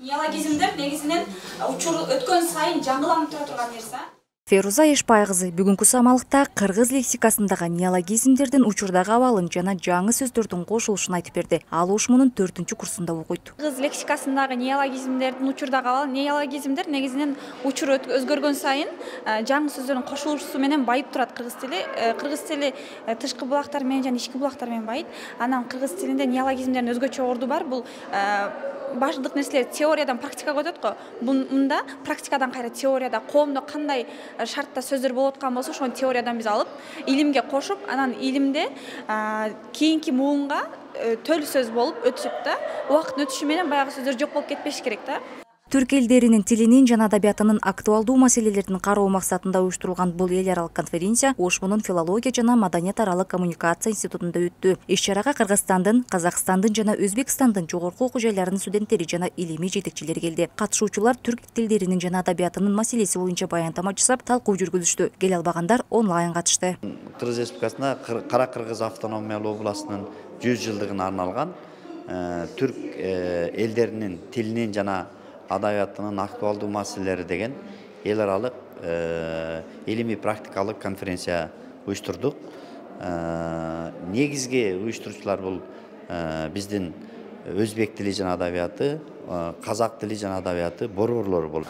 Неологизмдер негизинен учур өткөн сайын жаңыланып тура турган нерсе. Феруза Эшпай кызы бүгүнкү самалыкта кыргыз лексикасындагы неологизмдердин учурдагы абалын жана жаңы сөздөрдүн кошулушун айтып берди. Ал ушмунун 4-курсунда окуйт. Кыргыз лексикасындагы неологизмдердин учурдагы абалы неологизмдер негизинен учур өзгөргөн сайын жаңы сөздөрдүн кошулушусу менен байып турат кыргыз тили. Кыргыз тили тышкы булактар менен жана ички булактар менен байыт. Анан кыргыз тилинде неологизмдердин өзгөчө орду бар. Бул башдык нерселер теориядан практикага өтөт го. Мында практикадан кайра теорияда коомдо кандай шартта сөздөр болуп аткан болсо, ошону теориядан биз алып, илимге кошуп, анан илимде кийинки муунга төл сөз болуп өтүп да, убакыттын өтүшү менен баягы сөздөр жок болуп кетпеш керек да. Түрк элдеринин тилинин жана адабиятынын актуалдуу маселелерин кароо максатында уюштурулган бул эл аралык конференция Ошмунун филология жана маданият аралык коммуникация институтунда өттү. Иш-чарага Кыргызстандын, Казакстандын жана Өзбекстандын жогорку окуу жайларынын студенттери жана илимий жетекчилери келди. Катышуучулар түрк тилдеринин жана адабиятынын маселеси боюнча баяндама жасап, талкуу жүргүзүштү. Келе албагандар онлайн катышты. Кыргыз Республикасында Кара Кыргыз автономиялуу областынын 100 жылдыгына арналган түрк элдеринин тилинин жана адабиятынын актуалдуу маселелери деген эл аралык илимий практикалык конференция уюштурдук. Негизги уюштуруучулар бул биздин өзбек тили жана адабияты, казак тили жана адабияты борборлору болду.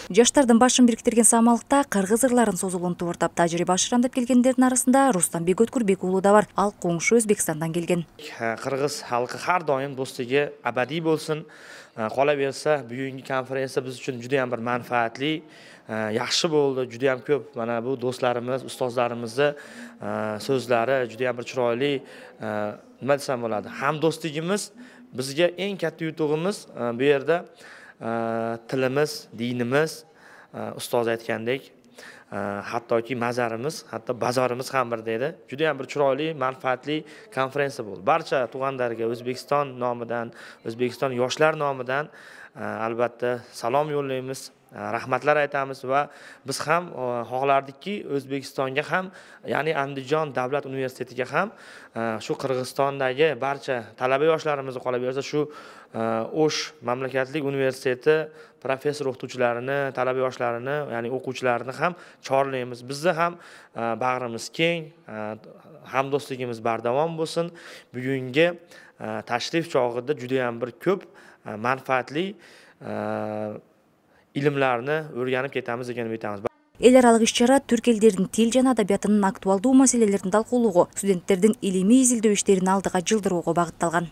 Жаштардын башын бириктирген самалыкта кыргыз ырларын созулуун тууртап тажрыйба ашырандап келгендердин арасында Рустамбек Өткүрбек уулу да бар. Ал коңшу Өзбекстандан келген. Кыргыз халкы ар доим достугу абадий болсун. Qola bersa, bugungi konferensiya biz uchun juda ham bir manfaatli, yaxshi bo'ldi. Juda ham ko'p mana bu do'stlarimiz, ustozlarimizni so'zlari juda ham bir chiroyli, nima desam bo'ladi, hamdo'stligimiz bizga eng katta yutug'imiz bu yerda tilimiz, dinimiz, ustoz aytgandek, hattoki mazarimiz, hatto bozorimiz ham bir deydi. Juda ham bir chiroyli, manfaatli konferensiya bo'ldi. Barcha tug'anlarga O'zbekiston nomidan, O'zbekiston yoshlar nomidan albatta salom yo'llaymiz, rahmatlar aytamiz va biz ham xohlardikki O'zbekistonga ham, ya'ni Andijon davlat universitetiga ham shu Qirg'izistondagi barcha talaba yoshlarimizni qolib bersa shu O'sh mamlakatlik universiteti professor o'qituvchilarini, talaba yoshlarini, ya'ni o'quvchilarini ham chorlaymiz. Bizni ham bag'rimiz keng, hamdo'stligimiz bardavom bo'lsin. Bugungi tashrif chog'ida juda ham bir ko'p manfaatli ilmlarni o'rganib ketamiz degan umidamiz. Эл аралык иш-чара түрк элдеринин тил жана адабиятынын актуалдуу маселелерин талкуулоого, студенттердин илимий изилдөө иштерин алдыга жылдыроого багытталган.